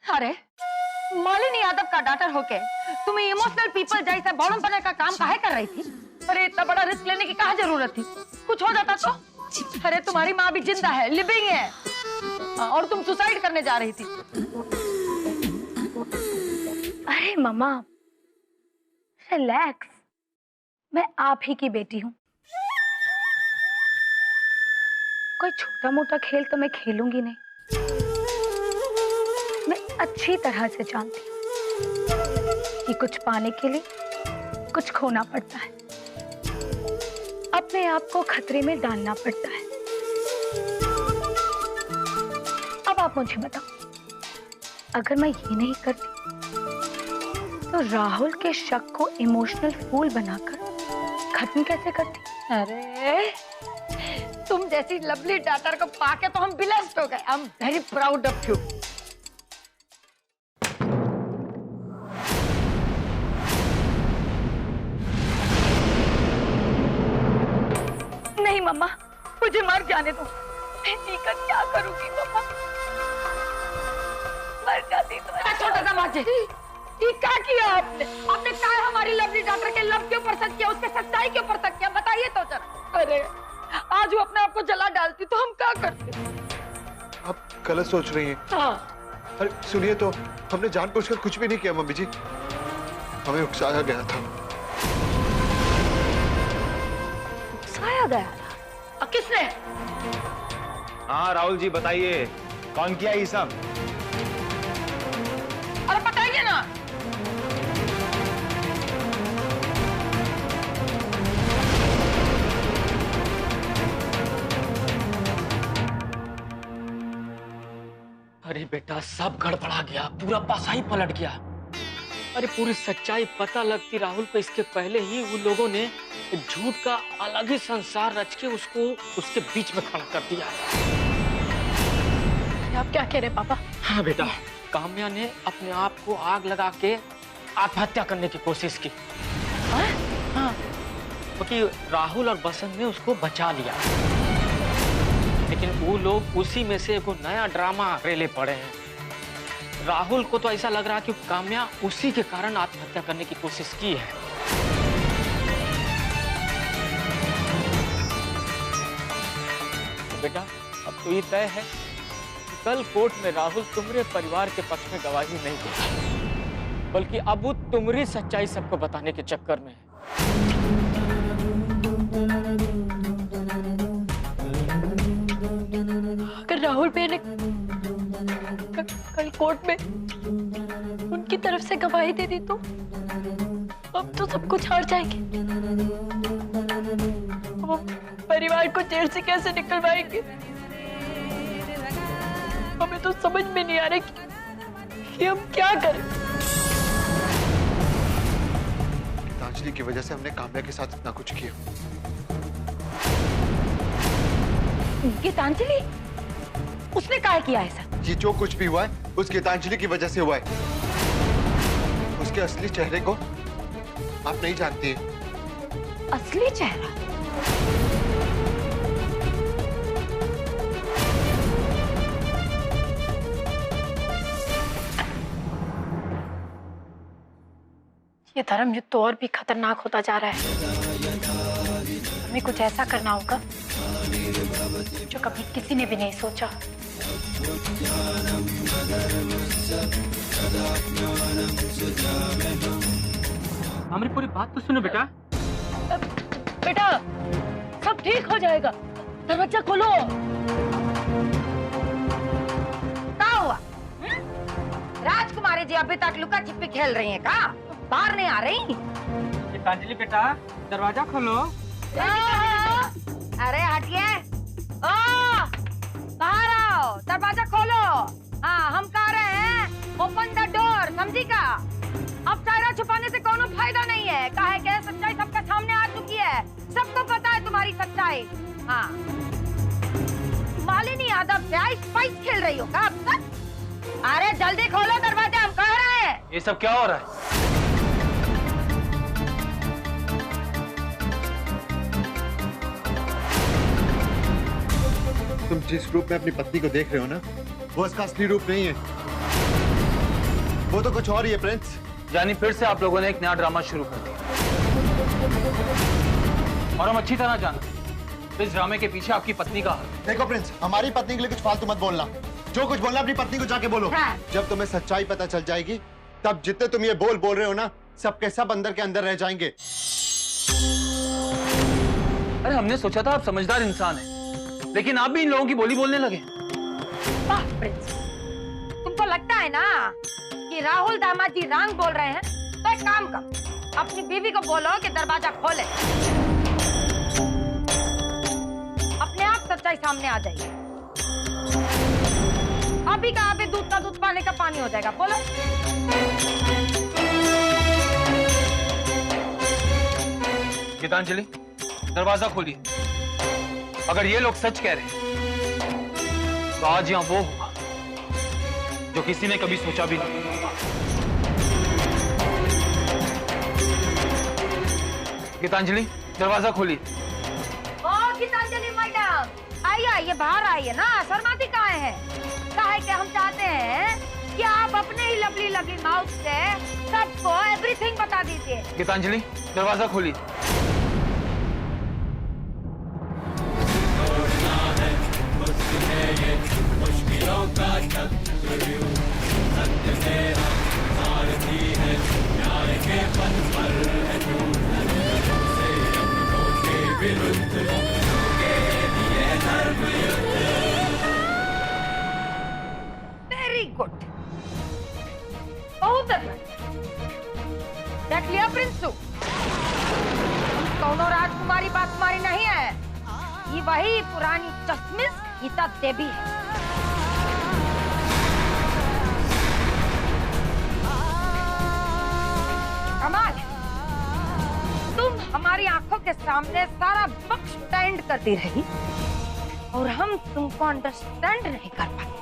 अरे मालिनी यादव का डॉटर होके तुम इमोशनल पीपल जैसे बॉडम बनने का काम काहे कर रही थी? अरे इतना बड़ा रिस्क लेने की कहाँ जरूरत थी? कुछ हो जाता तो? अरे तुम्हारी माँ भी जिंदा है, लिविंग है, और तुम सुसाइड करने जा रही थी। अरे मम्मा रिलैक्स, मैं आप ही की बेटी हूँ। कोई छोटा मोटा खेल तो मैं खेलूंगी नहीं। मैं अच्छी तरह से जानती हूँ कि कुछ पाने के लिए कुछ खोना पड़ता है, अपने आप को खतरे में डालना पड़ता है। अब आप मुझे बताओ, अगर मैं ये नहीं करती तो राहुल के शक को इमोशनल फूल बनाकर खत्म कैसे करती? अरे तुम जैसी लवली डॉटर को पाके तो हम ब्लेस्ड हो गए। I am very proud of you. नहीं मम्मा, मुझे मर जाने दो। मैं जीकर क्या करूंगी मम्मा? मर जाती तो। छोटा सा माजी, ये क्या किया आपने? आपने क्या हमारी लवली डॉटर के लव के ऊपर शक किया, उसके सच्चाई के ऊपर शक किया? बताइए तो जरा। अरे आज वो अपने आप को जला डालती तो हम क्या करते? आप गलत सोच रही हैं। हाँ। अरे सुनिए तो, हमने जानबूझकर कुछ भी नहीं किया मम्मी जी, हमें उकसाया गया था। उकसाया गया था? किसने? हाँ राहुल जी बताइए, कौन किया ये सब? अरे बताइए ना। अरे बेटा, सब गड़बड़ा गया, पूरा पासा ही पलट गया। अरे पूरी सच्चाई पता लगती राहुल को इसके पहले ही उन लोगों ने झूठ का अलग ही संसार रच के उसको उसके बीच में खड़ा कर दिया। आप क्या कह रहे पापा? हाँ बेटा, काम्या ने अपने आप को आग लगा के आत्महत्या करने की कोशिश की। हाँ, क्योंकि राहुल और बसंत ने उसको बचा लिया, लेकिन वो लोग उसी में से एक नया ड्रामा रेले पड़े हैं। राहुल को तो ऐसा लग रहा है कि काम्या उसी के कारण आत्महत्या करने की कोशिश की है। तो बेटा, अब तो ये तय है कि कल कोर्ट में राहुल तुम्हारे परिवार के पक्ष में गवाही नहीं देगा, बल्कि अब वो तुम्हारी सच्चाई सबको बताने के चक्कर में है। अगर राहुल भैया ने कल कोर्ट में उनकी तरफ से गवाही दे दी तो अब तो सब कुछ हार जाएंगे। वो परिवार को जेल से कैसे निकलवाएंगे? हमें तो समझ में नहीं आ रहा कि हम क्या करें। गीतांजलि की वजह से हमने काम्या के साथ इतना कुछ किया। गीतांजलि? उसने क्या किया ऐसा? ये जो कुछ भी हुआ है उस गीतांजलि की वजह से हुआ है। उसके असली चेहरे को आप नहीं जानती हैं। असली चेहरा? ये धर्म युद्ध तो और भी खतरनाक होता जा रहा है। हमें कुछ ऐसा करना होगा जो कभी किसी ने भी नहीं सोचा। हमारी पूरी बात तो सुनो बेटा। बेटा सब ठीक हो जाएगा, दरवाजा खोलो। क्या हुआ? राजकुमारी जी अभी तक लुका छिपी खेल रही हैं क्या? बाहर नहीं आ रही? गीतांजलि बेटा, दरवाजा खोलो। अरे हटिए, बाहर आओ, दरवाजा खोलो। हाँ, हम कह रहे हैं ओपन द डोर, समझी का? अब चेहरा छुपाने से कोनो फायदा नहीं है, काहे के सच्चाई सबके सामने आ चुकी है, सबको पता है तुम्हारी सच्चाई। हाँ, मालिनी यादव से आइस पाइस खेल रही हो क्या अब तक? अरे जल्दी खोलो दरवाजा, हम कह रहे हैं। ये सब क्या हो रहा है? तुम जिस रूप में अपनी पत्नी को देख रहे हो ना, वो उसका असली रूप नहीं है। वो तो कुछ और ही है प्रिंस। यानी फिर से आप लोगों ने एक नया ड्रामा शुरू कर दिया, और हम अच्छी तरह जानते हैं इस ड्रामे के पीछे आपकी पत्नी का हाथ है। देखो प्रिंस, हमारी पत्नी के लिए कुछ फालतू मत बोलना। जो कुछ बोलना अपनी पत्नी को जाके बोलो। हाँ। जब तुम्हें सच्चाई पता चल जाएगी तब जितने तुम ये बोल रहे हो ना, सबके सब अंदर के अंदर रह जाएंगे। अरे हमने सोचा था आप समझदार इंसान हैं, लेकिन आप भी इन लोगों की बोली बोलने लगे। वाह प्रिंस, तुमको लगता है ना कि राहुल दामाद जी रंग बोल रहे हैं? तो एक काम कर, अपनी बीवी को बोलो कि दरवाजा खोले, अपने आप सच्चाई सामने आ जाएगी। अभी का अभी दूध का दूध, पानी का पानी हो जाएगा। बोलो। गीतांजलि, दरवाजा खोलिए। अगर ये लोग सच कह रहे हैं तो आज यहां वो होगा जो किसी ने कभी सोचा भी नहीं। गीतांजलि, दरवाजा खोलिए। ओ गीतांजलि मैडम, आइए आइए, बाहर आइए ना, शर्माती कहाँ है? काहे कि हम चाहते हैं कि आप अपने ही लवली लवली माउथ से सबको एवरीथिंग बता दीजिए। गीतांजलि, दरवाजा खोलिए। वेरी गुड, बहुत अच्छा। देख लिया प्रिंसू, कौनो राजकुमारी बाकुमारी नहीं है, ये वही पुरानी चश्मिश गीता देवी है। कमाल है, तुम हमारी आंखों के सामने सारा वक्त स्टैंड करती रही और हम तुमको अंडरस्टैंड नहीं कर पाए।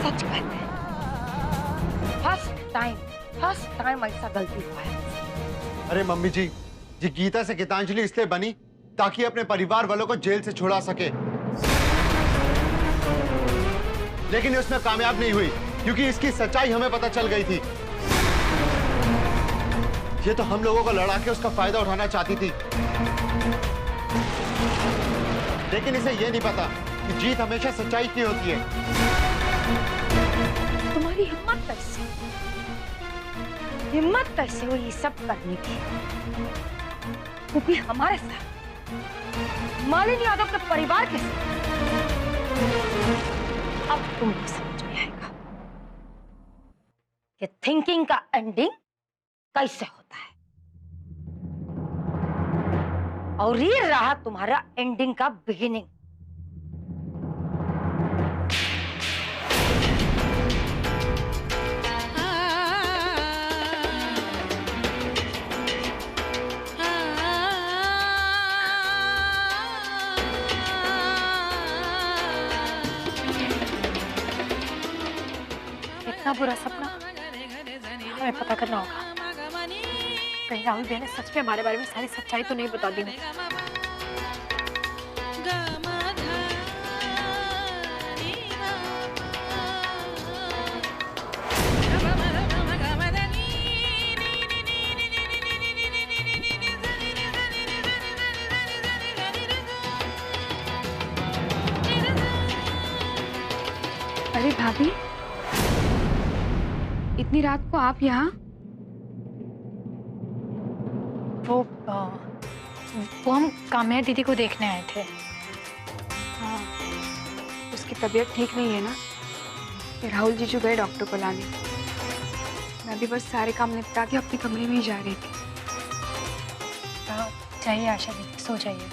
सच कहते हैं, फर्स्ट टाइम ऐसा गलती हुआ है। अरे मम्मी जी, ये गीता से गीतांजलि इसलिए बनी ताकि अपने परिवार वालों को जेल से छुड़ा सके, लेकिन उसमें कामयाब नहीं हुई क्योंकि इसकी सच्चाई हमें पता चल गई थी। ये तो हम लोगों को लड़ा के उसका फायदा उठाना चाहती थी, लेकिन इसे ये नहीं पता कि जीत हमेशा सच्चाई की होती है। तुम्हारी हिम्मत कैसे हुई ये सब करने की? वो भी हमारे साथ, मालिनी यादव के परिवार के साथ। अब तुम्हें समझ में आएगा कि थिंकिंग का एंडिंग कैसे होता है, और ये रहा तुम्हारा एंडिंग का बिगिनिंग। इतना बुरा सपना हमें पता करना होगा। कहीं राहुल भैया ने सच में हमारे बारे में सारी सच्चाई तो नहीं बता दी। अरे भाभी, इतनी रात को आप यहाँ? वो हम काम्या दीदी को देखने आए थे। हाँ, उसकी तबीयत ठीक नहीं है ना, फिर राहुल जीजू गए डॉक्टर को लाने। मैं भी बस सारे काम निपटा के अपने कमरे में ही जा रही थी। जाइए आशा दीदी, सो जाइए।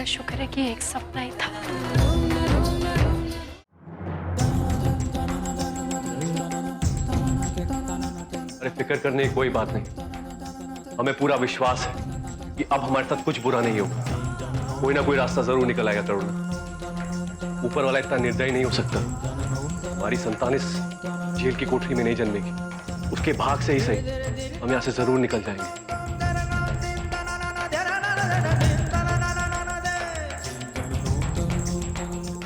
का शुक्र है कि एक सपना ही था। अरे फिक्र करने की कोई बात नहीं। हमें पूरा विश्वास है कि अब हमारे साथ कुछ बुरा नहीं होगा। कोई ना कोई रास्ता जरूर निकल आएगा तरुण। ऊपर वाला इतना निर्दयी नहीं हो सकता। हमारी संतान इस जेल की कोठरी में नहीं जन्मेगी। उसके भाग से ही सही हम यहाँ से जरूर निकल जाएंगे।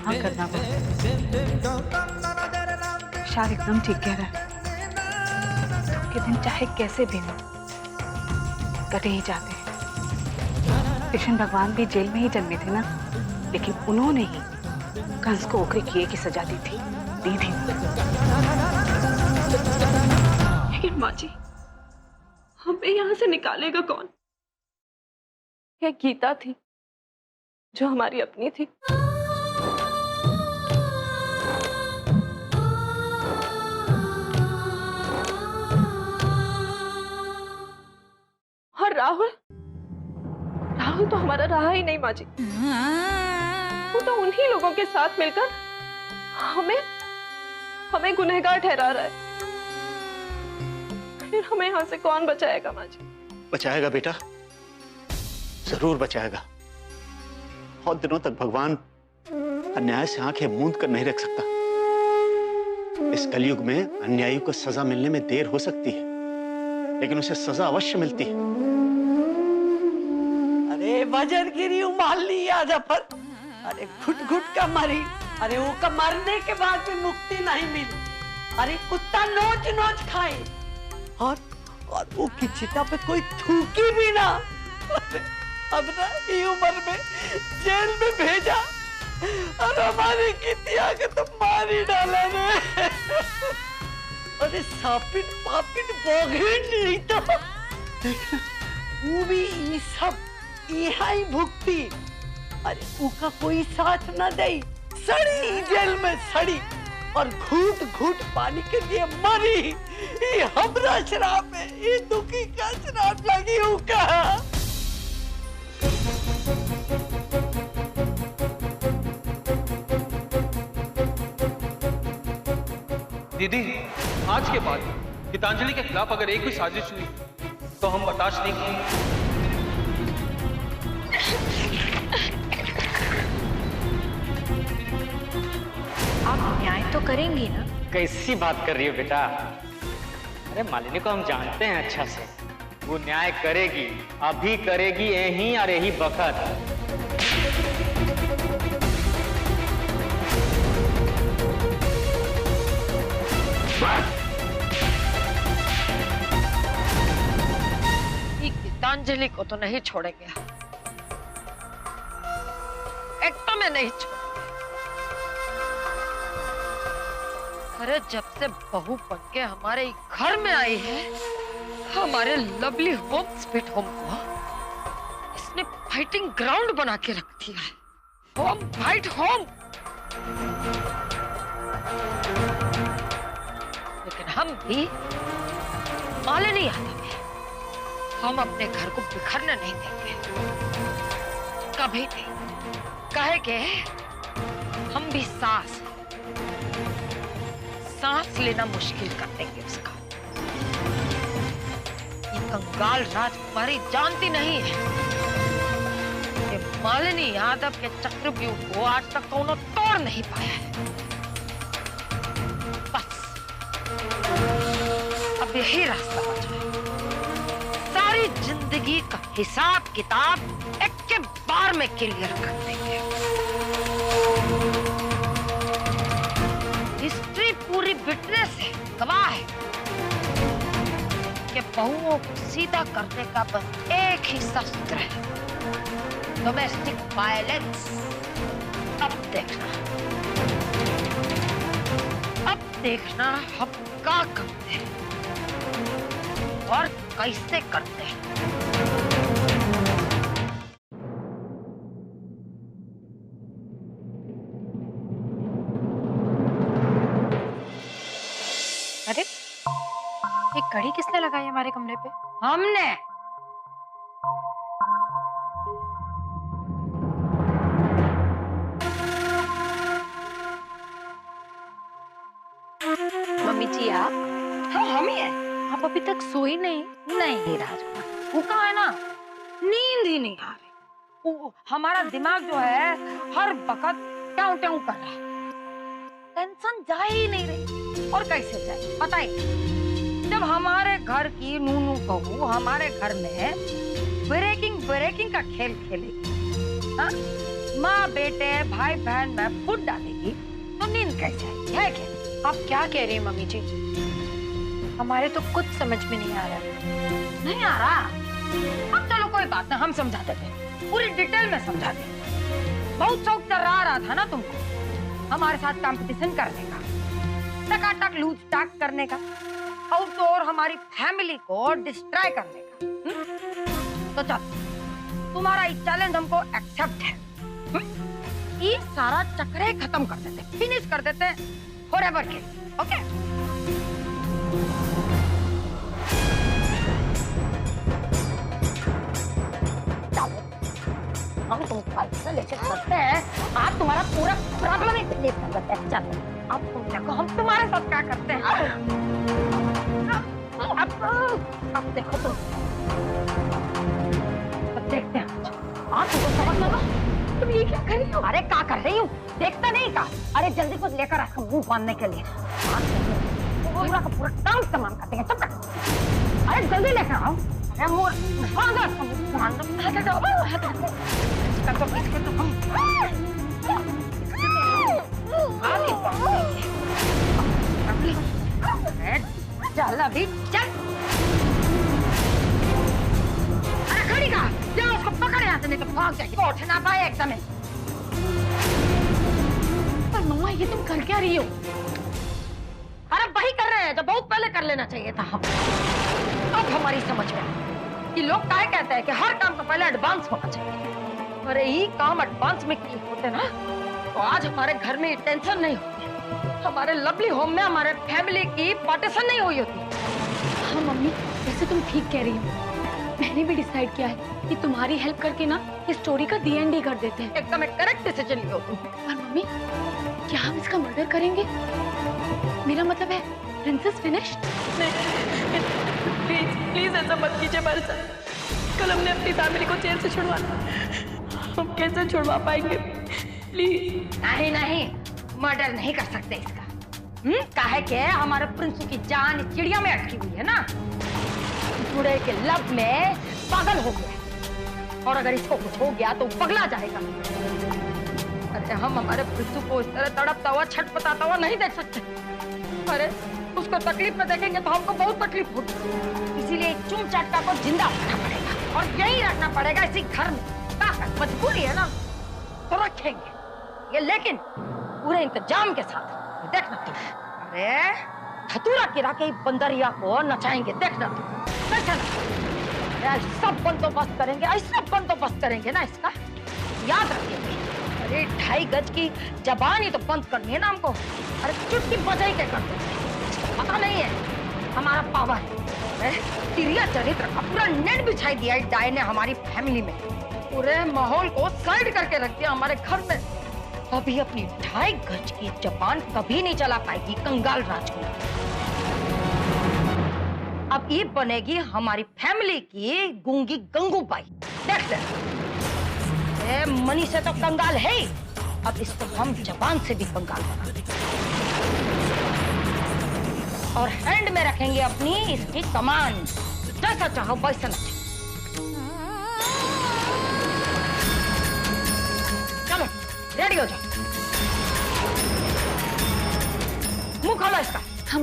हाँ करना शायद एकदम ठीक कह रहा है। के दिन चाहे कैसे भी हो कटे ही जाते हैं। कृष्ण भगवान भी जेल में ही जन्मे थे ना, लेकिन उन्होंने ही कंस को ओकरे किए की सजा दी थी। लेकिन माँ जी, हमें यहाँ से निकालेगा कौन? यह गीता थी जो हमारी अपनी थी। और राहुल तो हमारा रहा ही नहीं माँ जी। वो तो उन्हीं लोगों के साथ मिलकर हमें गुनहगार ठहरा रहा है। फिर हमें यहाँ से कौन बचाएगा माँ जी? बचाएगा बेटा, जरूर बचाएगा। बहुत दिनों तक भगवान अन्याय से आंखें मूंद कर नहीं रख सकता। इस कलयुग में अन्यायी को सजा मिलने में देर हो सकती है, लेकिन उसे सजा अवश्य मिलती है। अरे वजन गिरी उमाल ली आजा पर। अरे घुट घुट का मरी। अरे वो का मरने के बाद भी मुक्ति नहीं मिली। अरे कुत्ता नोच नोच खाए और वो की चिता पे कोई थूकी भी ना। अब ना ये उम्र में जेल में भेजा और हमारी कितिया के तो मार ही डाला ने। अरे सापिन पापिन बोगिन नहीं तो वो भी ये सब यहाँ ही भुगती। अरे उका कोई साथ ना दे, सड़ी जेल में सड़ी और घूट घूट पानी के लिए मरी। ये हमरा शराब है, ये दुखी का शराब लगी उका। दीदी, आज के बाद गीतांजलि के खिलाफ अगर एक भी साजिश हुई तो हम बर्दाश्त नहीं करेंगे। आप न्याय तो करेंगी ना? कैसी बात कर रही हो बेटा? अरे मालिनी को हम जानते हैं अच्छा से। वो न्याय करेगी, अभी करेगी यही और यही बखत। गीतांजलि को तो नहीं छोड़ेंगे, एकदम में नहीं छोड़ेंगे। अरे जब से बहू बन के हमारे घर में आई है, हमारे लवली होम स्वीट होम को इसने फाइटिंग ग्राउंड बना के रख दिया है। Home fight home. लेकिन हम भी मालिनी यादव हैं, हम अपने घर को बिखरने नहीं देंगे, कभी नहीं। कहे के हम भी सांस लेना मुश्किल कर देंगे उसका। ये कंगाल राजकुमारी जानती नहीं है कि मालिनी यादव के चक्रव्यूह को आज तक कौनो तोड़ नहीं पाया है। बस अब यही रास्ता बचा है। सारी जिंदगी का हिसाब किताब एक के बार में क्लियर कर देंगे। हिस्ट्री पूरी विटनेस है, गवाह है कि बहुओं को सीधा करने का बस एक ही शस्त्र है, डोमेस्टिक वायलेंस। अब देखना हम क्या करते हैं और कैसे करते हैं। अरे ये कड़ी किसने लगाई है हमारे कमरे पे? हमने। जी आप? हाँ हम ही है। आप अभी तक सोई नहीं? नहीं राजकुमार, वो कहा है ना, नींद ही नहीं आ रही। वो हमारा दिमाग जो है हर वक्त ट्याऊ ट्याऊ कर रहा है, टेंशन जा ही नहीं रही। और कैसे जाए बताइए, जब हमारे घर की नूनू बहू हमारे घर में ब्रेकिंग का खेल खेलेगी, हाँ? माँ बेटे भाई बहन में फुट डालेगी, तो नींद कैसे आएगी? है क्या? आप क्या कह रही हैं मम्मी जी? हमारे तो कुछ समझ में नहीं आ रहा। नहीं आ रहा? अब चलो कोई बात नहीं, हम समझा देते हैं, पूरी डिटेल में समझा दें। बहुत शौक चल रहा था ना तुमको हमारे साथ कंपटीशन करने का, टकाटक लूज टाक करने का, और तो और हमारी फैमिली को डिस्ट्रॉय करने का। तो चल, तुम्हारा ये चैलेंज हमको एक्सेप्ट है। ये सारा चक्कर खत्म कर देते, फिनिश कर देते फॉरएवर के। ओके? हम तुमको ऐसा लेके चलते हैं, आप तुम्हारा पूरा प्रॉब्लम ही फिनिश कर देते हैं। चलो, अब तुम देखो हम तुम्हारे साथ क्या करते हैं। अब देखो तुम, अब देखते हैं। आप तुमको समझ लगा? तुम ये क्या कर रही हो? अरे क्या कर रही हूँ, देखता नहीं का? अरे जल्दी कुछ लेकर रखो मुंह बांधने के लिए। पूरा का पूरा काम तमाम कर देंगे। चुप कर। अरे जल्दी लेकर आओ। अरे मुंह बांधो, इसके तो हम चल अभी चल। अरे खड़ी का जाओ, उसको पकड़ यहाँ से, नहीं तो भाग जाएगी, उठ ना पाए एकदम। पर मम्मा ये तुम कर क्या रही हो? अरे वही कर रहे हैं जो बहुत पहले कर लेना चाहिए था हम। अब हमारी समझ में कि लोग क्या कहते हैं कि हर काम का पहले एडवांस होना चाहिए। अरे ये काम एडवांस में किए होते ना, तो आज हमारे घर में टेंशन नहीं होती, हमारे लवली होम में हमारे फैमिली की पार्टीशन नहीं हुई होती। हाँ मम्मी, वैसे तुम ठीक कह रही हो। मैंने भी डिसाइड किया है कि तुम्हारी हेल्प करके ना इस स्टोरी का दी एंड ही कर देते हैं। एकदम एक करेक्ट डिसीजन लियो तुम। पर मम्मी, क्या हम इसका मर्डर करेंगे? मेरा मतलब है प्रिंसेस फिनिश्ड। प्लीज प्लीज ऐसा मत कीजिए हमारे साथ। कल हमने अपनी फैमिली को जेल से छुड़वाना, हम कैसे छुड़वा पाएंगे? प्लीज। नहीं नहीं, मर्डर नहीं कर सकते इसका। काहे के हमारे प्रिंसू की जान चिड़िया में अटकी हुई है ना, जुड़े के लब में पागल हो गया, और अगर इसको कुछ हो गया तो पगला जाएगा। अरे हम हमारे प्रिंसू को इस तरह तड़पता हुआ छटपटाता हुआ नहीं देख सकते। अरे उसको तकलीफ में देखेंगे तो हमको बहुत तकलीफ होगी, इसीलिए चुम चाटका को जिंदा रखना पड़ेगा और यही रखना पड़ेगा इसी घर में। ताकत मजबूरी है ना, तो रखेंगे ये, लेकिन पूरे इंतजाम के साथ। देखना तुम, अरे धतूरा गिरा के बंदरिया को नचाएंगे, देखना तुम। देखना सब बंदोबस्त करेंगे, ऐसा बंदोबस्त करेंगे ना इसका, याद रखेंगे। अरे 2.5 गज की जबान ही तो बंद करनी है ना हमको। अरे चुटकी बजाई के कर देंगे, पता नहीं है हमारा पावर है। तिरिया चरित्र का पूरा नेट बिछाई दिया इस डाय ने हमारी फैमिली में, पूरे माहौल को साइड करके रख दिया हमारे घर में। अभी अपनी 2.5 गज की जबान कभी नहीं चला पाएगी कंगाल राजकुमार। अब ये बनेगी हमारी फैमिली की गूंगी गंगूबाई। देख ले, मनी से तो कंगाल है, अब इसको हम जबान से भी कंगाल बना देंगे और हैंड में रखेंगे अपनी इसकी कमान। जैसा चाहो वैसा नचे। चलो रेडी हो जाओ, मुंह खोलो इसका। हम